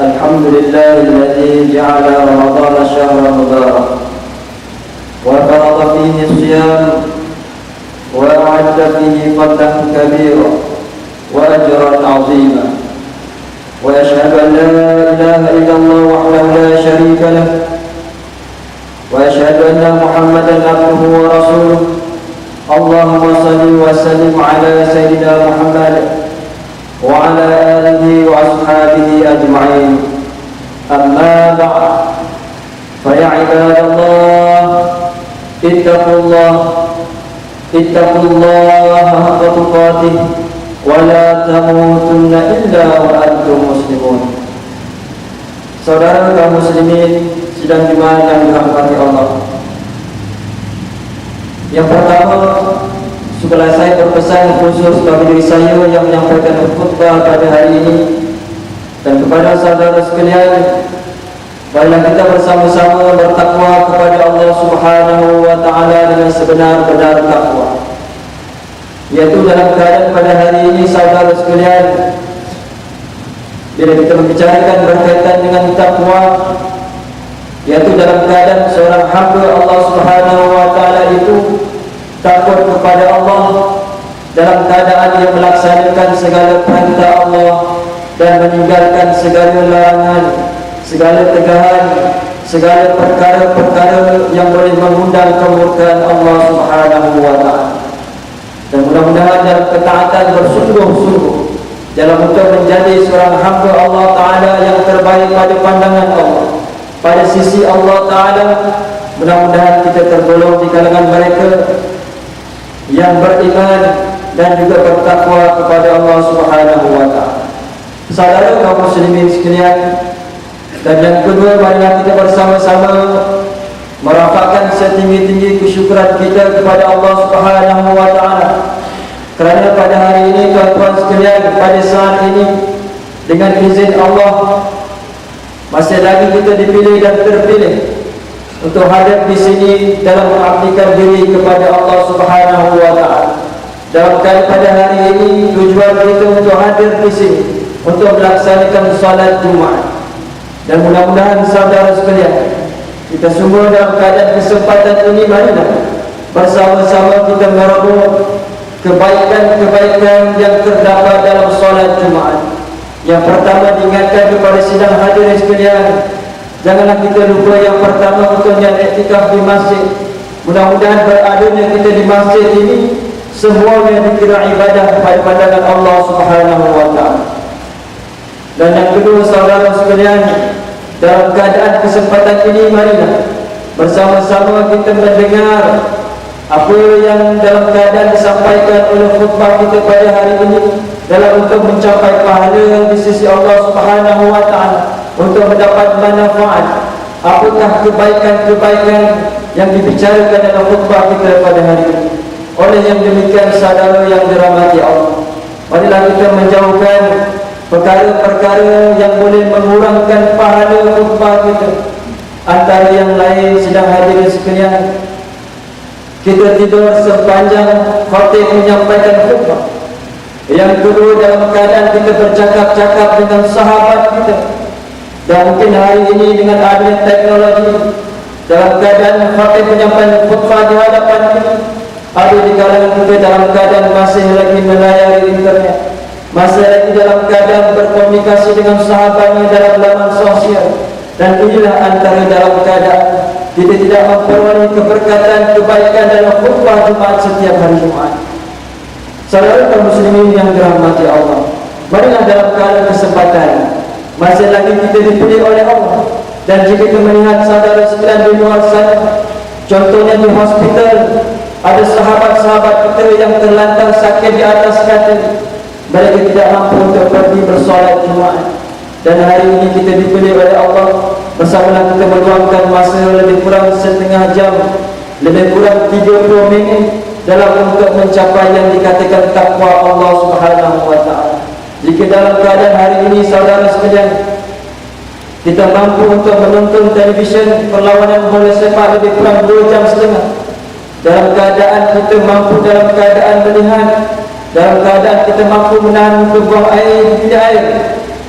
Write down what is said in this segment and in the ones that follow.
الحمد لله الذي جعل رمضان شهرا مبارك وفرض فيه الصيام وأعد فيه فضلا كبيرا وأجرا عظيما، وأشهد أن لا إله إلا الله وحده لا شريك له، وأشهد أن محمدا عبده ورسوله. اللهم صل وسلم على سيدنا محمد وعلى آله وأصحابه أجمعين. أما بعد، فيا عباد الله اتقوا الله حق تقاته ولا تموتن إلا وأنتم مسلمون. Saudara kaum muslimin sidang Jumat yang dirahmati Allah, yang pertama, setelah saya berpesan khusus bagi diri saya yang menyampaikan khutbah pada hari ini dan kepada saudara sekalian, marilah kita bersama-sama bertakwa kepada Allah Subhanahu wa taala dengan sebenar-benar takwa. Yaitu dalam keadaan pada hari ini saudara sekalian, bila kita membicarakan berkaitan dengan takwa, yaitu dalam keadaan seorang hamba Allah Subhanahu wa taala itu takut kepada Allah dalam keadaan dia melaksanakan segala perintah Allah dan meninggalkan segala larangan, segala tegahan, segala perkara-perkara yang boleh mengundang kemurkaan Allah Subhanahu wa taala. Dan mudah-mudahan dalam ketaatan bersungguh-sungguh dalam untuk menjadi seorang hamba Allah taala yang terbaik pada pandangan Allah, pada sisi Allah taala. Mudah-mudahan kita tergolong di kalangan mereka yang beriman dan juga bertakwa kepada Allah Subhanahu wa taala. Saudara kaum muslimin sekalian, dan yang kedua, marilah kita bersama-sama merapatkan setinggi-tinggi kesyukuran kita kepada Allah Subhanahu wa taala. Kerana pada hari ini tuan-tuan sekalian, pada saat ini dengan izin Allah masih lagi kita dipilih dan terpilih untuk hadir di sini dalam mengabdikan diri kepada Allah Subhanahu wa taala. Dalam kali pada hari ini tujuan kita untuk hadir di sini untuk melaksanakan salat Jumaat. Dan mudah-mudahan saudara sekalian, kita semua dalam keadaan kesempatan ini marilah bersama-sama kita merebut kebaikan-kebaikan yang terdapat dalam salat Jumaat. Yang pertama, diingatkan kepada sidang hadirin sekalian, janganlah kita lupa yang pertama untuk yang iktikaf di masjid. Mudah-mudahan beradanya kita di masjid ini semuanya dikira ibadah pada pandangan Allah Subhanahu wa taala. Dan yang kedua saudara sekalian, dalam keadaan kesempatan ini marilah bersama-sama kita mendengar apa yang dalam keadaan disampaikan oleh khutbah kita pada hari ini dalam untuk mencapai pahala di sisi Allah Subhanahu wa taala, untuk mendapat manfaat. Apakah kebaikan-kebaikan yang dibicarakan dalam khutbah kita pada hari ini? Oleh yang demikian saudara yang dirahmati Allah, marilah kita menjauhkan perkara-perkara yang boleh mengurangkan pahala khutbah kita. Antara yang lain sidang hadirin sekalian, kita tidur sepanjang khatib menyampaikan khutbah. Yang kedua, dalam keadaan kita bercakap-cakap dengan sahabat kita. Dan mungkin hari ini dengan adanya teknologi, dalam keadaan khatib menyampaikan khutbah di hadapan kita, ada di kalangan kita dalam keadaan masih lagi melayari internet, masih lagi dalam keadaan berkomunikasi dengan sahabatnya dalam laman sosial. Dan inilah antara dalam keadaan kita tidak memperoleh keberkatan kebaikan dalam khutbah Jumaat setiap hari Jumaat. Saudara kaum muslimin yang dirahmati Allah, marilah dalam keadaan kesempatan masih lagi kita dipilih oleh Allah. Dan jika kita melihat saudara sekalian di luar sana, contohnya di hospital, ada sahabat-sahabat kita yang terlantar sakit di atas katil, mereka tidak mampu untuk pergi bersolat Jumaat. Dan hari ini kita dipilih oleh Allah, bersamalah kita meluangkan masa lebih kurang setengah jam, lebih kurang 30 minit dalam untuk mencapai yang dikatakan takwa Allah Subhanahu wa taala. Jika dalam keadaan hari ini saudara sekalian kita mampu untuk menonton televisyen perlawanan bola sepak lebih kurang 2 jam setengah, dalam keadaan kita mampu dalam keadaan melihat dalam keadaan kita mampu menahan untuk buang air di bilik air,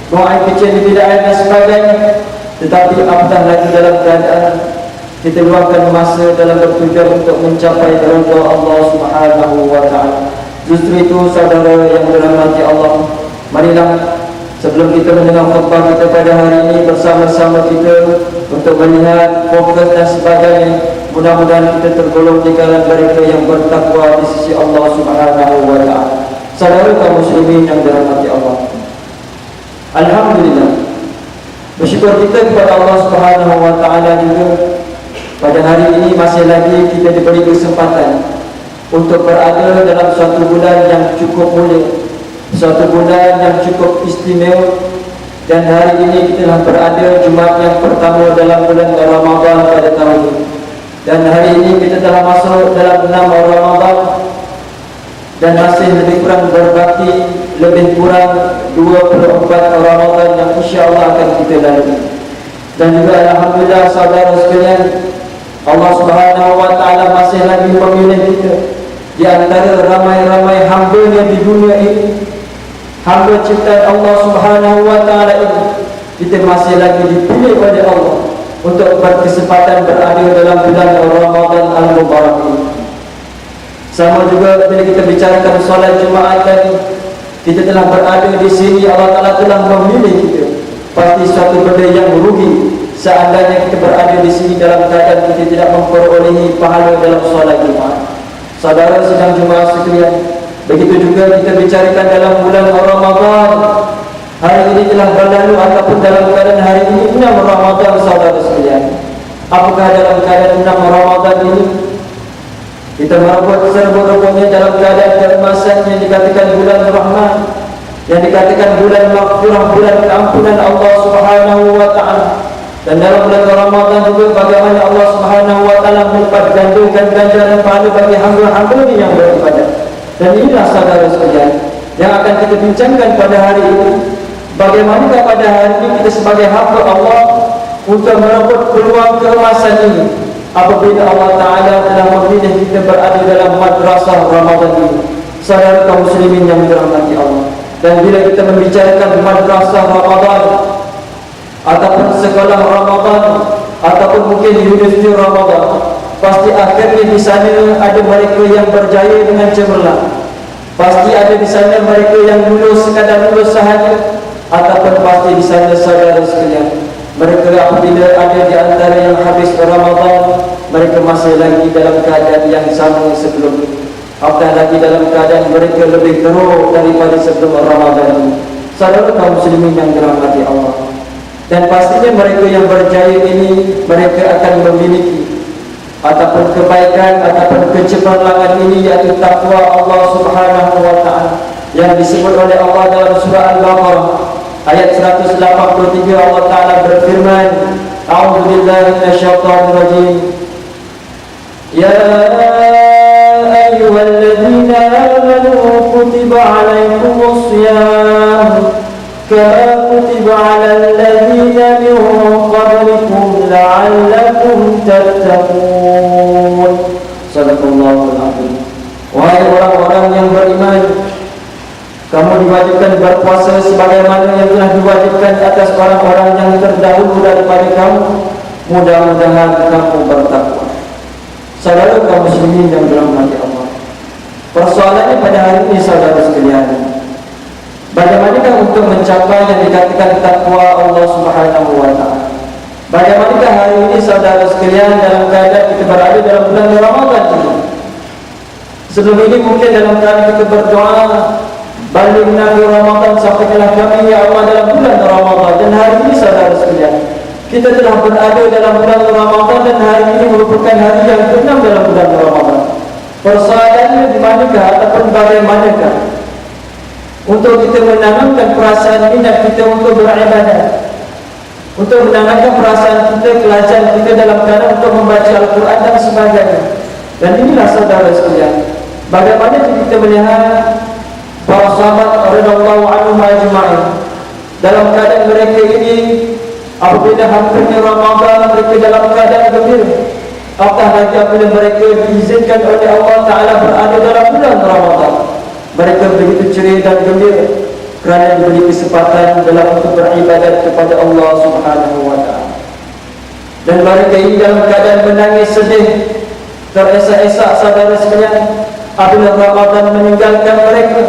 buang air kecil di bilik air dan sebagainya. Tetapi apatah lagi dalam keadaan kita luangkan masa dalam bertujuan untuk mencapai redha Allah Subhanahu wa taala. Justru itu saudara yang dirahmati Allah, marilah sebelum kita mendengar khutbah kita pada hari ini bersama-sama kita untuk melihat fokus dan sebagainya, mudah-mudahan kita tergolong di kalangan mereka yang bertakwa di sisi Allah Subhanahu wa taala. Saudara kaum muslimin yang dirahmati Allah, alhamdulillah, bersyukur kita kepada Allah Subhanahu wa taala juga pada hari ini masih lagi kita diberi kesempatan untuk berada dalam suatu bulan yang cukup mulia, suatu bulan yang cukup istimewa. Dan hari ini kita telah berada Jumaat yang pertama dalam bulan Ramadan pada tahun ini. Dan hari ini kita telah masuk dalam 6 Ramadan dan masih lebih kurang berbaki lebih kurang 24 Ramadan yang insya-Allah akan kita lalui. Dan juga alhamdulillah saudara sekalian, Allah Subhanahu wa taala masih lagi memilih kita di antara ramai-ramai hamba-Nya di dunia ini, hamba ciptaan Allah Subhanahu wa taala ini. Kita masih lagi dipilih oleh Allah untuk berkesempatan berada dalam bulan Ramadan al-Mubarak ini. Sama juga bila kita bicarakan solat Jumaat tadi, kita telah berada di sini, Allah Taala telah memilih kita. Pasti suatu benda yang merugi seandainya kita berada di sini dalam keadaan kita tidak memperolehi pahala dalam solat Jumaat. Saudara sidang Jumaat sekalian, begitu juga kita bicarakan dalam bulan Ramadan. Hari ini telah berlalu ataupun dalam keadaan hari ini 6 Ramadan saudara sekalian. Apakah dalam keadaan 6 Ramadan ini kita merebut serba-rebutnya dalam keadaan keemasan yang dikatakan bulan Rahman, yang dikatakan bulan maghfirah, bulan keampunan Allah Subhanahu wa taala. Dan dalam bulan Ramadan juga bagaimana Allah Subhanahu wa taala melipat gandakan ganjaran pahala bagi hamba-hamba-Nya yang beribadah. Dan inilah saudara sekalian yang akan kita bincangkan pada hari ini. Bagaimanakah pada hari ini kita sebagai hamba Allah untuk merebut peluang keemasan ini apabila Allah Ta'ala telah memilih kita berada dalam madrasah Ramadan ini. Saudara kaum muslimin yang dirahmati Allah, dan bila kita membicarakan madrasah Ramadan ataupun sekolah Ramadan ataupun mungkin universiti Ramadan, pasti akhirnya di sana ada mereka yang berjaya dengan cemerlang. Pasti ada di sana mereka yang lulus sekadar lulus sahaja, ataupun pasti di sana saudara sekalian, mereka apabila ada di antara yang habis Ramadan, mereka masih lagi dalam keadaan yang sama sebelum ini. Apatah lagi dalam keadaan mereka lebih teruk daripada sebelum Ramadan ini. Saudara kaum muslimin yang dirahmati Allah, dan pastinya mereka yang berjaya ini, mereka akan memiliki ataupun kebaikan ataupun kecemerlangan ini, yaitu takwa Allah Subhanahu wa taala yang disebut oleh Allah dalam surah Al-Baqarah ayat 183. Allah Taala berfirman, A'udzu billahi minasyaitonir rajim. Ya ayyuhalladzina amanu kutiba 'alaikumus shiyam kama kutiba 'alal ladzina min qablikum la'allakum tattaqun. Shadaqallahul 'azim. Wahai orang-orang yang beriman, kamu diwajibkan berpuasa sebagaimana yang telah diwajibkan atas orang-orang yang terdahulu daripada kamu. Mudah-mudahan kamu bertakwa. Saudara kaum muslimin yang dirahmati Allah, persoalannya pada hari ini saudara sekalian, bagaimanakah untuk mencapai yang dikatakan takwa Allah Subhanahu wa taala? Bagaimanakah hari ini saudara sekalian dalam keadaan kita berada dalam bulan Ramadan ini? Sebelum ini mungkin dalam keadaan kita berdoa, Balighna fi Ramadan, sampaikanlah kami ya Allah dalam bulan Ramadan. Dan hari ini saudara sekalian, kita telah berada dalam bulan Ramadan, dan hari ini merupakan hari yang ke-6 dalam bulan Ramadan. Persoalannya di manakah ataupun bagaimanakah untuk kita menanamkan perasaan minat kita untuk beribadah, untuk menanamkan perasaan kita, kelajuan kita dalam keadaan untuk membaca Al-Quran dan sebagainya. Dan inilah saudara sekalian, bagaimana kita melihat para sahabat radhiyallahu anhum ajma'in dalam keadaan mereka ini apabila hampirnya Ramadan, mereka dalam keadaan gembira. Apatah lagi apabila mereka diizinkan oleh Allah Ta'ala berada dalam bulan Ramadan, Mereka begitu ceria dan gembira kerana diberi kesempatan dalam untuk beribadat kepada Allah Subhanahu wa taala. Dan mereka ini dalam keadaan menangis sedih, teresak-esak saudara sekalian apabila Ramadan meninggalkan mereka,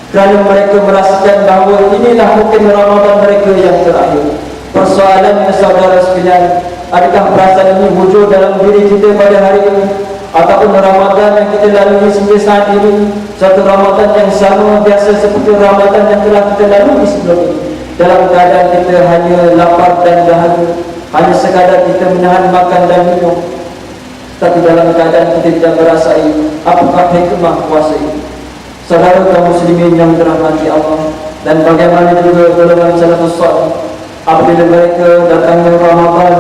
kerana mereka merasakan bahawa inilah mungkin Ramadan mereka yang terakhir. Persoalannya saudara sekalian, adakah perasaan ini wujud dalam diri kita pada hari ini, ataupun Ramadan yang kita lalui sampai saat ini satu Ramadan yang sama biasa seperti Ramadan yang telah kita lalui sebelum ini, dalam keadaan kita hanya lapar dan dahaga, hanya sekadar kita menahan makan dan minum, tapi dalam keadaan kita tidak merasai apakah hikmah puasa ini. Saudara kaum muslimin yang dirahmati Allah, dan bagaimana juga golongan salafus salih, apabila mereka datangnya Ramadan,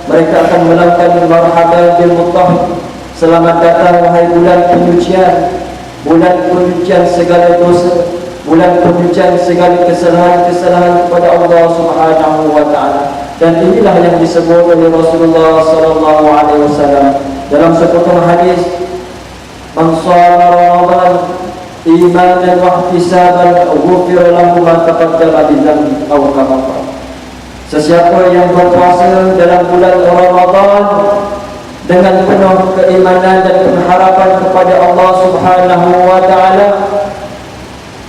mereka akan melangkan marhaban bil muttahid, selamat datang wahai bulan penyucian, bulan penyucian segala dosa, bulan penyucian segala kesalahan-kesalahan kepada Allah Subhanahu wa taala. Dan inilah yang disebut oleh Rasulullah sallallahu alaihi wasallam dalam sepotong hadis, man shoma Ramadan imanan wa ihtisaban ghufira lahu ma taqaddama min dhanbi aw kama qala. Sesiapa yang berpuasa dalam bulan Ramadan dengan penuh keimanan dan pengharapan kepada Allah Subhanahu wa taala,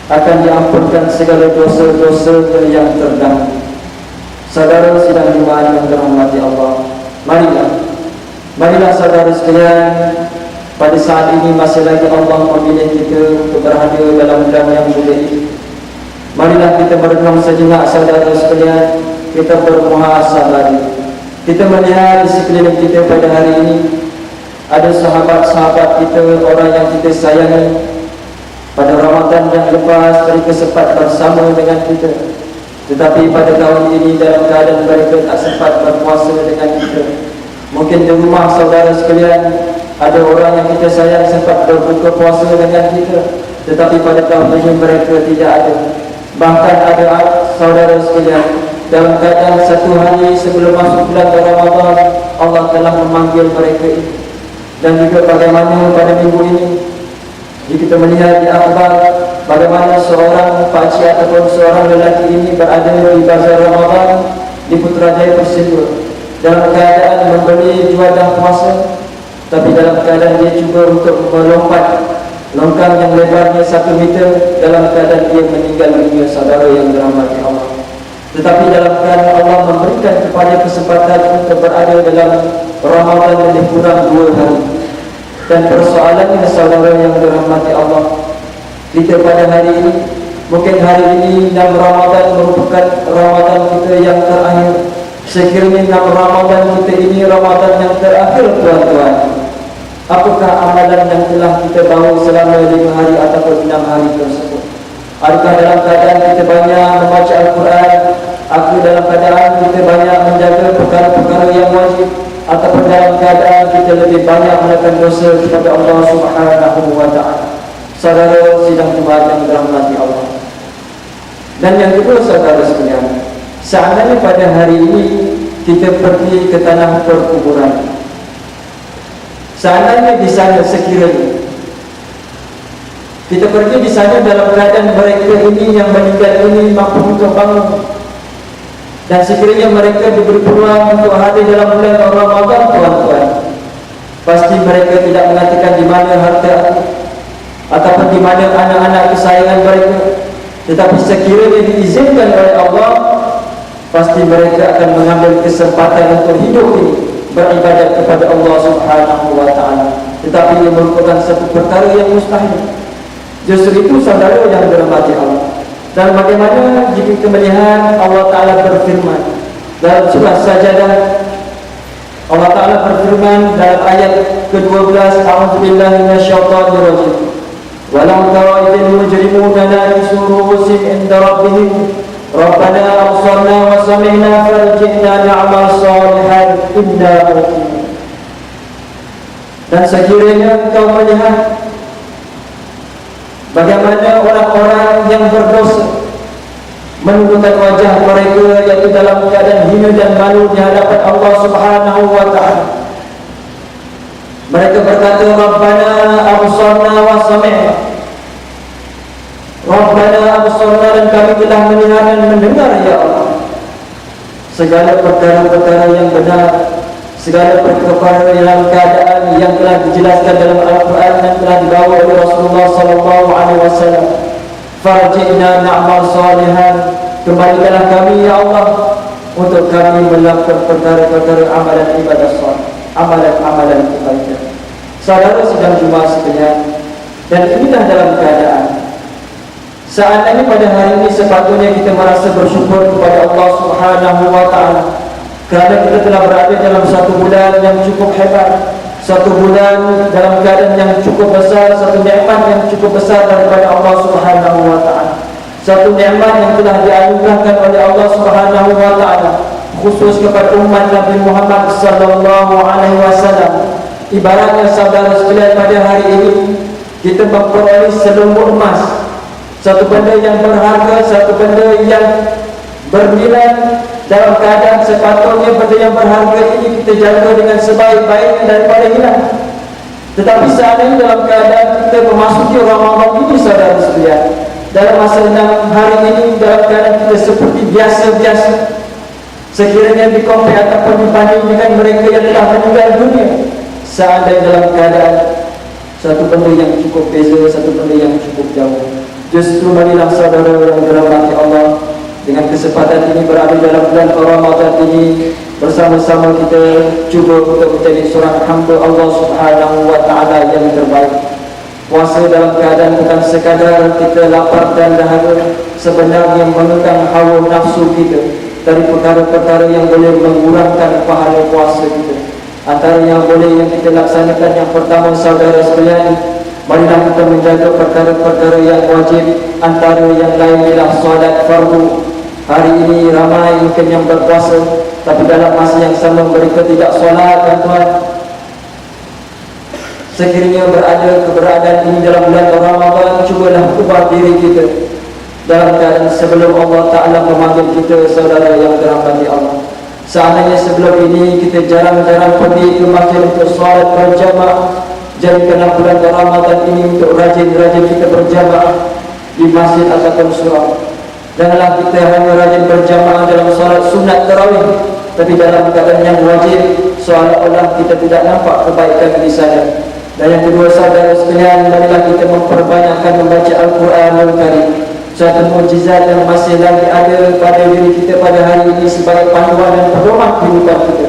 akan diampunkan segala dosa-dosa yang terdahulu. Saudara sidang jemaah yang dirahmati Allah, marilah saudara sekalian, pada saat ini masih lagi Allah memilih kita untuk berada dalam bulan yang mulia ini. Marilah kita merenung sejenak saudara sekalian, kita bermuhasabah. Kita melihat di sekeliling kita pada hari ini ada sahabat-sahabat kita, orang yang kita sayangi, pada Ramadan yang lepas mereka sempat bersama dengan kita, tetapi pada tahun ini dalam keadaan mereka tak sempat berpuasa dengan kita. Mungkin di rumah saudara sekalian ada orang yang kita sayang sempat berbuka puasa dengan kita, tetapi pada tahun ini mereka tidak ada. Bahkan ada saudara sekalian, dalam keadaan satu hari sebelum masuk bulan Ramadan, Allah telah memanggil mereka ini. Dan juga bagaimana pada minggu ini, jika kita melihat di akhbar bagaimana seorang pakcik ataupun seorang lelaki ini berada di bazar Ramadan di Putrajaya Persiwa, dalam keadaan membeli juadah puasa, tapi dalam keadaan dia cuba untuk melompat longkang yang lebarnya 1 meter, dalam keadaan dia meninggal dunia saudara yang dirahmati Allah. Tetapi dalam keadaan Allah memberikan kepada kesempatan untuk berada dalam Ramadan lebih kurang 2 hari. Dan persoalannya saudara yang dirahmati Allah, kita pada hari ini, mungkin hari ini 6 Ramadan merupakan Ramadan kita yang terakhir. Sekiranya 6 Ramadan kita ini Ramadan yang terakhir tuan-tuan, apakah amalan yang telah kita bawa selama 5 hari ataupun 6 hari tersebut? Adakah dalam keadaan kita banyak membaca Al-Quran, atau dalam keadaan kita banyak menjaga perkara-perkara yang wajib, ataupun dalam keadaan kita lebih banyak melakukan dosa kepada Allah Subhanahu wa taala? Saudara sidang jemaat yang dirahmati Allah. Dan yang kedua saudara sekalian, seandainya pada hari ini kita pergi ke tanah perkuburan, seandainya di sana sekiranya kita pergi di sana dalam keadaan mereka ini yang meninggal ini mampu untuk bangun, dan sekiranya mereka diberi peluang untuk hadir dalam bulan Ramadan tuan-tuan, pasti mereka tidak mengatakan di mana harta ataupun di mana anak-anak kesayangan mereka, tetapi sekiranya diizinkan oleh Allah, pasti mereka akan mengambil kesempatan untuk hidup ini beribadat kepada Allah Subhanahu wa taala. Tetapi ia merupakan satu perkara yang mustahil. Justru itu saudara yang dirahmati Allah. Dan bagaimana jika kita melihat Allah Ta'ala berfirman dalam surah Sajadah, Allah Ta'ala berfirman dalam ayat ke-12, A'udzubillahi minasyaitonirrajim. Walau tara idil mujrimuna nakisu ru'usihim 'inda rabbihim Rabbana absarna wa sami'na farji'na na'mal salihan inna muqinun. Dan sekiranya engkau melihat bagaimana orang-orang yang berdosa menundukkan wajah mereka, yaitu dalam keadaan hina dan malu di hadapan Allah Subhanahu wa taala. Mereka berkata, Rabbana absarna wa sami'na, Rabbana absarna, dan kami telah melihat dan mendengar ya Allah segala perkara-perkara yang benar, segala perkara dalam keadaan yang telah dijelaskan dalam Al-Quran dan telah dibawa oleh Rasulullah sallallahu alaihi wasallam. Farji'na na'mal salihan, kembalikanlah kami ya Allah untuk kami melakukan perkara-perkara amalan ibadah salih, amalan-amalan kebaikan. Saudara sidang Jumaat sekalian, dan inilah dalam keadaan saat ini pada hari ini sepatutnya kita merasa bersyukur kepada Allah Subhanahu wa taala kerana kita telah berada dalam satu bulan yang cukup hebat, satu bulan dalam keadaan yang cukup besar, satu nikmat yang cukup besar daripada Allah Subhanahu wa taala. Satu nikmat yang telah dianugerahkan oleh Allah Subhanahu wa taala khusus kepada umat Nabi Muhammad sallallahu alaihi wasallam. Ibaratnya saudara sekalian, pada hari ini kita memperoleh selumbur emas, satu benda yang berharga, satu benda yang bernilai. Dalam keadaan sepatutnya benda yang berharga ini kita jaga dengan sebaik-baiknya daripada hilang. Tetapi saat ini dalam keadaan kita memasuki Ramadan ini saudara sekalian, dalam masa 6 hari ini dalam keadaan kita seperti biasa-biasa, sekiranya dikompare ataupun dibanding dengan mereka yang telah meninggal dunia, seandainya dalam keadaan satu benda yang cukup beza, satu benda yang cukup jauh. Justru marilah saudara yang dirahmati Allah, dengan kesempatan ini berada dalam bulan Ramadan ini, bersama-sama kita cuba untuk menjadi seorang hamba Allah Subhanahu wa taala yang terbaik. Puasa dalam keadaan bukan sekadar kita lapar dan dahaga, sebenarnya menentang hawa nafsu kita dari perkara-perkara yang boleh mengurangkan pahala puasa kita. Antara yang boleh yang kita laksanakan, yang pertama saudara sekalian, marilah kita menjaga perkara-perkara yang wajib. Antara yang lain ialah solat fardu. Hari ini ramai mungkin yang berpuasa, tapi dalam masa yang sama mereka tidak solat, tuan-tuan. Sekiranya berada keberadaan ini dalam bulan Ramadan, cubalah ubah diri kita dalam keadaan sebelum Allah Ta'ala memanggil kita, saudara yang dirahmati Allah. Seandainya sebelum ini kita jarang-jarang pergi ke masjid untuk solat berjamaah, jadikanlah bulan Ramadan ini untuk rajin-rajin kita berjamaah di masjid ataupun surau. Janganlah kita hanya rajin berjamaah dalam solat sunat tarawih, tapi dalam keadaan yang wajib, seolah-olah kita tidak nampak kebaikan di sana. Dan yang kedua saudara sekalian, marilah kita memperbanyakkan membaca Al-Quranul Karim, satu mukjizat yang masih lagi ada pada diri kita pada hari ini sebagai panduan dan pedoman kehidupan kita.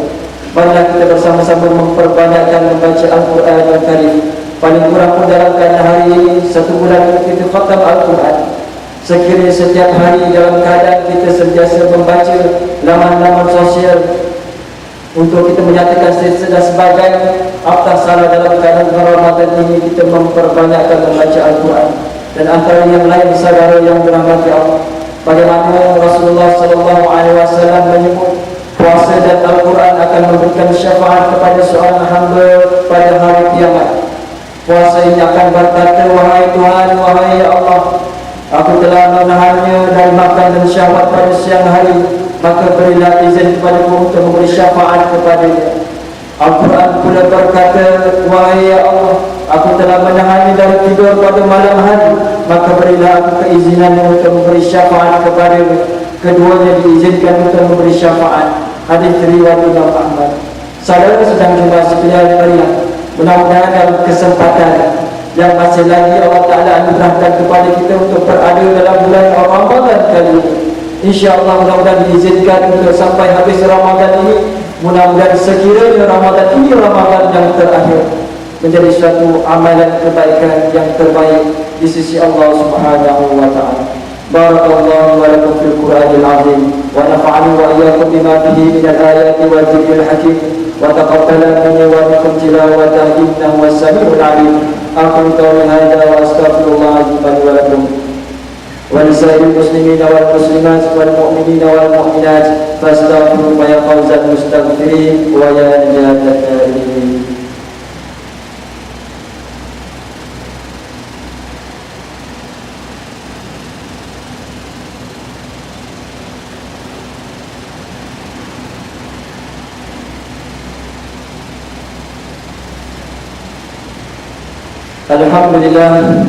Marilah kita bersama-sama memperbanyakkan membaca Al-Quranul Karim. Paling kurang pun dalam keadaan hari ini, satu bulan kita khatam Al-Quran. Sekiranya setiap hari dalam keadaan kita sentiasa membaca laman-laman sosial untuk kita menyatakan dan sebagainya, apatah salah dalam keadaan Ramadan ini kita memperbanyakkan membaca Al-Quran. Dan antara yang lain saudara yang dirahmati Allah, bagaimana Rasulullah sallallahu alaihi wasallam menyebut puasa dan Al-Quran akan memberikan syafaat kepada seorang hamba pada hari kiamat. Puasa ini akan berkata, wahai Tuhan, wahai Allah, aku telah menahannya dari makan dan syahwat pada siang hari, maka berilah izin kepadaku untuk memberi syafaat kepadanya. Al-Quran pula berkata, wahai Allah, aku telah menahannya dari tidur pada malam hari, maka berilah aku keizinan untuk memberi syafaat kepadanya. Keduanya diizinkan untuk memberi syafaat. Hadis riwayat Imam Ahmad. Saudara sedang jumpa sekalian, marilah mudah-mudahan dalam kesempatan yang masih lagi Allah Ta'ala anugerahkan kepada kita untuk berada dalam bulan Ramadan kali ini, InsyaAllah mudah-mudahan diizinkan untuk sampai habis Ramadan ini. Mudah-mudahan sekiranya Ramadan ini Ramadan yang terakhir, menjadi suatu amalan kebaikan yang terbaik di sisi Allah Subhanahu wa Ta'ala. Barakallahu wa lakum fil Qur'anil azim, wa nafa'ani wa iyyakum bima fihi minal ayati wal dhikril hakim, wa taqabbala minni wa minkum tilawatahu innahu was-sami'ul 'alim. Aqulu qawli hadza wa astaghfirullah li wa lakum wa lisa'iril muslimina wal muslimat wal mu'minina wal mu'minat fastaghfiru ya fawzal mustaghfirin wa ya najatat tairin. Alhamdulillah,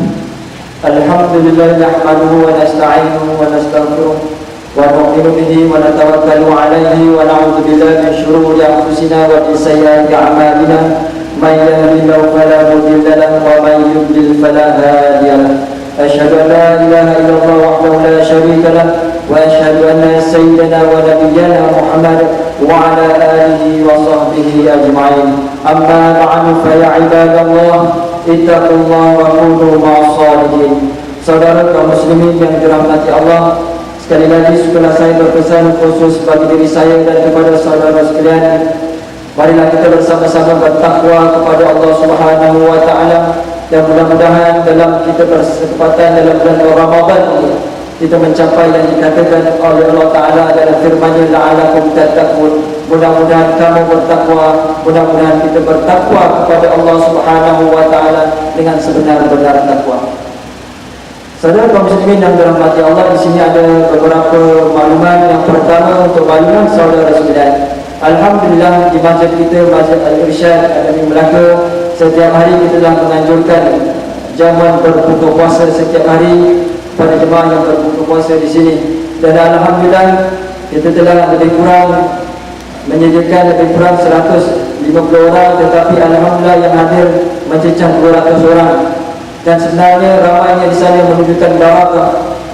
Alhamdulillah nahmaduhu wa nasta'inuhu wa nastaghfiruh wa nu'minu bihi wa natawakkalu alayhi wa na'udzu billahi min shururi anfusina wa min sayyiati a'malina may yahdihillahu fala mudilla lahu wa may yudlil fala hadiya lahu asyhadu an la ilaha illallah wahdahu la syarika lahu wa asyhadu anna sayyidana wa nabiyyana Muhammadan wa ala alihi wa sahbihi ajma'in amma ba'du fa ya ibadallah ittaqullah wa kunu ma'as-shalihin. Saudara kaum muslimin yang dirahmati Allah, sekali lagi setelah saya berpesan khusus bagi diri saya dan kepada saudara sekalian, marilah kita bersama-sama bertakwa kepada Allah Subhanahu wa taala dan mudah-mudahan dalam kita berkesempatan dalam bulan Ramadan ini kita mencapai yang dikatakan oleh Allah Ta'ala dalam firman-Nya la'alakum tattaqun. Mudah-mudahan kamu bertakwa, mudah-mudahan kita bertakwa kepada Allah Subhanahu wa taala dengan sebenar-benar takwa. Saudara kaum muslimin yang dirahmati Allah, di sini ada beberapa maklumat. Yang pertama untuk maklumat saudara sekalian, alhamdulillah di masjid kita, Masjid Al-Irsyad Akademi Melaka, setiap hari kita telah menganjurkan jamuan berbuka puasa setiap hari pada jemaah yang berbuka puasa di sini. Dan alhamdulillah kita telah lebih kurang menyediakan lebih kurang 150 orang, tetapi alhamdulillah yang hadir mencecah 200 orang. Dan sebenarnya ramainya di sana menunjukkan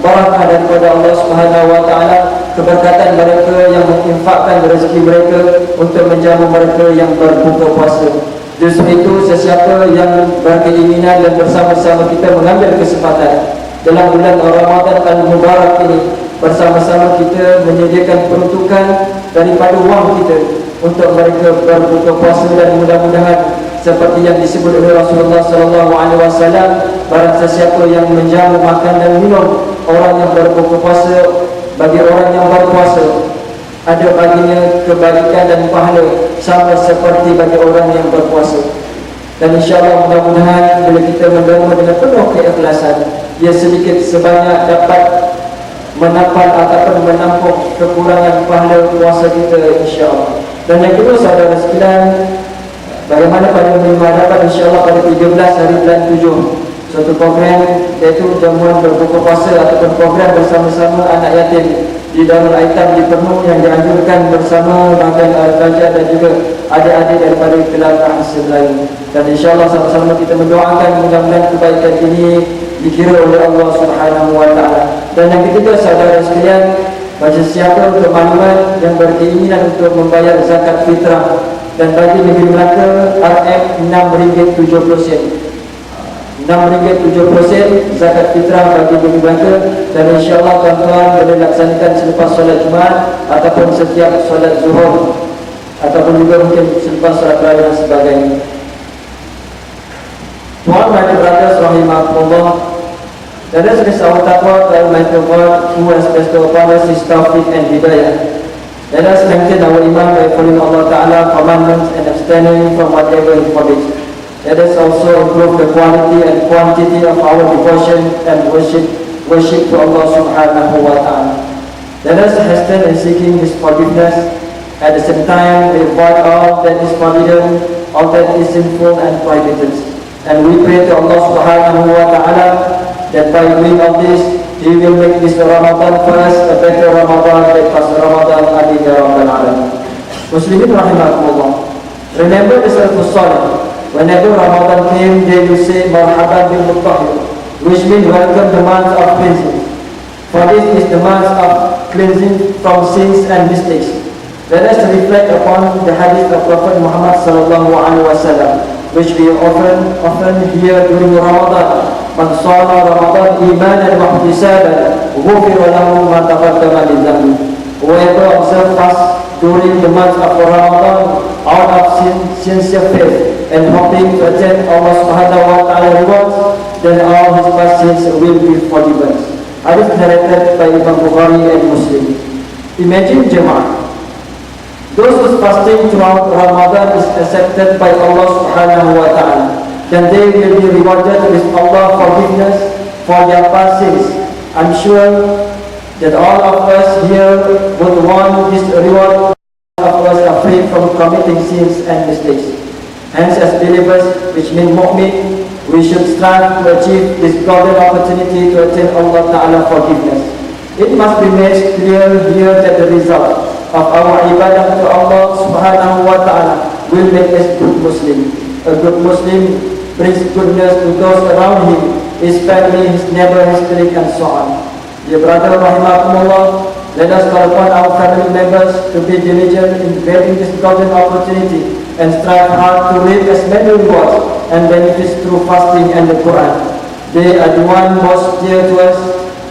barakah daripada Allah Subhanahu wa taala, keberkatan mereka yang menginfakkan rezeki mereka untuk menjamu mereka yang berbuka puasa. Justru itu, sesiapa yang berkeinginan dan bersama-sama kita mengambil kesempatan dalam bulan Ramadan Al-Mubarak ini, bersama-sama kita menyediakan peruntukan daripada wang kita untuk mereka berbuka puasa. Dan mudah-mudahan seperti yang disebut oleh Rasulullah SAW, barang sesiapa yang menjamu makan dan minum orang yang berbuka puasa, bagi orang yang berpuasa ada baginya kebaikan dan pahala sama seperti bagi orang yang berpuasa. Dan insyaAllah mudah-mudahan bila kita menerima dengan penuh keikhlasan, ia sedikit sebanyak dapat menampal ataupun menampung kekurangan pahala puasa kita, insyaAllah. Dan yang kedua saudara sekalian, bagaimana pada minggu hadapan insyaAllah pada 13 hari bulan 7, suatu program iaitu jamuan berbuka puasa ataupun program bersama-sama anak yatim di Darul Aitam di Pernu yang dianjurkan bersama bahagian Al-Fajr dan juga adik-adik daripada Kelakar Sebelayu. Dan insyaAllah sama-sama kita mendoakan mudah-mudahan kebaikan ini dikira oleh Allah Subhanahu wa taala. Dan yang ketiga saudara sekalian, bagi siapa untuk maklumat yang berkeinginan untuk membayar zakat fitrah, dan bagi negeri Melaka RM RM6.70, RM6.70 zakat fitrah bagi negeri Melaka. Dan insyaAllah tuan-tuan boleh laksanakan selepas solat Jumaat ataupun setiap solat Zuhur, ataupun juga mungkin selepas solat raya dan sebagainya. Tuan my brothers rahimahullah, let us raise our taqwa to Almighty God who has bestowed upon us His tawfiq and hidayah. Let us strengthen our iman by following Allah Ta'ala commandments and abstaining from whatever He forbids. Let us also improve the quality and quantity of our devotion and worship to Allah Subhanahu wa Ta'ala. Let us hasten in seeking His forgiveness. At the same time, we avoid all that is forbidden, all that is sinful and prohibited. And we pray to Allah Subhanahu wa Ta'ala that by doing all this, He will make this Ramadan for us a better Ramadan than past Ramadan. Amin ya Rabbal Alamin. Muslimin rahimahumullah, remember the Salafus Salih. Whenever Ramadan came, they will say Marhaban bil Mutahhir, which means welcome the month of cleansing. For this is the month of cleansing from sins and mistakes. Let us reflect upon the hadith of Prophet Muhammad sallallahu alaihi wasallam, which we often hear during Ramadan. Man shama Ramadan imanan wa ihtisaban ghufira lahu ma taqaddama min dhanbi. Whoever observes fast during the month of Ramadan out of sincere faith and hoping to attain Allah Subhanahu wa taala rewards, then all his past sins will be forgiven. Hadith narrated by Imam Bukhari and Muslim. Imagine Jama'ah, those whose fasting throughout Ramadan is accepted by Allah Subhanahu wa ta'ala, then they will be rewarded with Allah forgiveness for their past sins. I'm sure that all of us here would want this reward. All of us are free from committing sins and mistakes. Hence, as believers, which mean mu'min, We should strive to achieve this golden opportunity to attain Allah Ta'ala forgiveness. It must be made clear here that the result of our ibadah to Allah Subhanahu wa Ta'ala will make us good Muslim. A good Muslim brings goodness to those around him, his family, his neighbor, his colleague, and so on. Dear brother, rahimakumullah, let us call upon our family members to be diligent in grabbing this golden opportunity and strive hard to reap as many rewards and benefits through fasting and the Quran. They are the one most dear to us,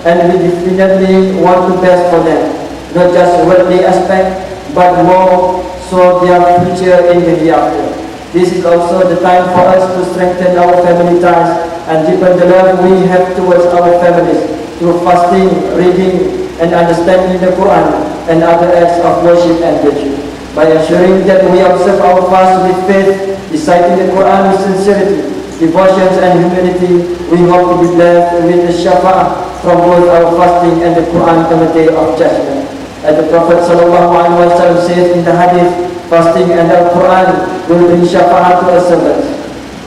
and we definitely want the best for them, not just worldly aspect, but more so their future in the hereafter. This is also the time for us to strengthen our family ties and deepen the love we have towards our families through fasting, reading, and understanding the Quran and other acts of worship and virtue. By ensuring that we observe our fast with faith, reciting the Quran with sincerity, devotions and humility, we hope to be blessed with the shafa'ah from both our fasting and the Quran on the day of judgment. As the Prophet ﷺ says in the hadith, fasting and the Quran will bring shafa'ah to a servant.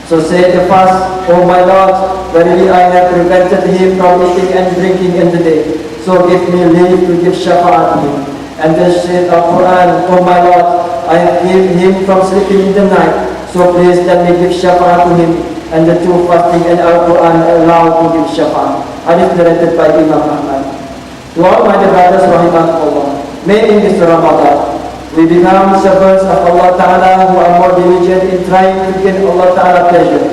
So say the fast, O my Lord, verily I have prevented him from eating and drinking in the day, so give me leave to give shafa'ah to him. And then said the Quran, O my Lord, I have given him from sleeping in the night, so please let me give shafa'ah to him. And the two fasting and Al-Quran allow to give shafa'ah. Hadith narrated by Imam Ahmad. To all my brothers, rahimahullah, may in this Ramadan we become servants of Allah Ta'ala who are more diligent in trying to gain Allah Ta'ala pleasure.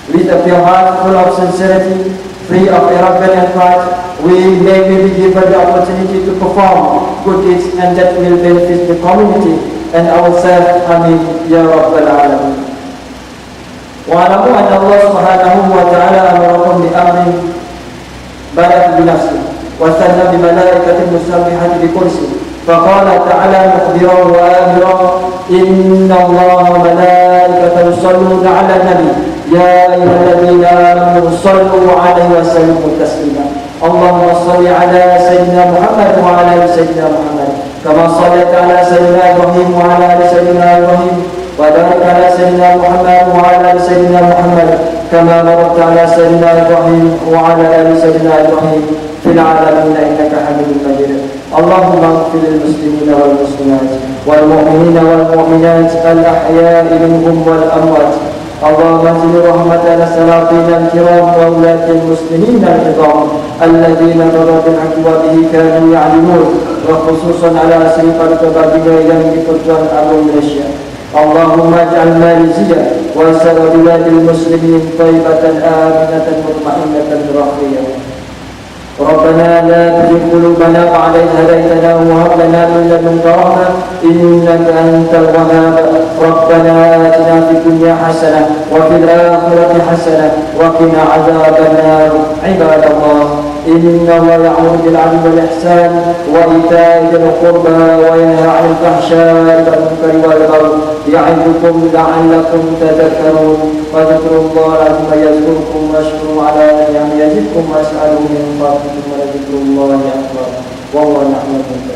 With a pure heart full of sincerity, free of arrogance and pride, we may be given the opportunity to perform good deeds, and that will benefit the community and ourselves. Amin. Ya Rabbal Alamin. Wa'alamu anna Allah Subhanahu wa Ta'ala amarakum bi amrin badak bi nafsi wa sanna bi malaikatin musabbihati bi kursi. فقال تعالى مخبرا وآمرا إن الله وملائكته يصلون على النبي يا أيها الذين آمنوا صلوا عليه وسلموا تسليما اللهم صل على سيدنا محمد وعلى آل سيدنا محمد كما صليت على سيدنا إبراهيم وعلى آل سيدنا إبراهيم وبارك على سيدنا محمد وعلى آل سيدنا محمد كما باركت على سيدنا إبراهيم وعلى آل سيدنا إبراهيم في العالمين إنك حميد مجيد اللهم اغفر للمسلمين والمسلمات والمؤمنين والمؤمنات الأحياء منهم والأموات اللهم انزل رحمة على السلاطين الكرام وولاة المسلمين العظام الذين ضروا بالحق وبه كانوا يعلمون وخصوصا على أسر قلب يملك الجن أبو ماليزيا اللهم اجعل ماليزيا وسائر بلاد المسلمين طيبة آمنة مطمئنة راخية ربنا لا تزغ قلوبنا بعد إذ هديتنا وهب لنا من لدنك رحمة إنك أنت الوهاب ربنا آتنا في الدنيا حسنة وفي الآخرة حسنة وقنا عذاب النار عباد الله إن الله يأمر بالعدل والإحسان وإيتاء ذي القربى وينهى عن الفحشاء والمنكر والبغي يعظكم لعلكم تذكرون واذكروا الله العظيم يذكركم واشكروا على نعمه يزدكم واسألوا من فضله ولذكر الله أكبر والله يعلم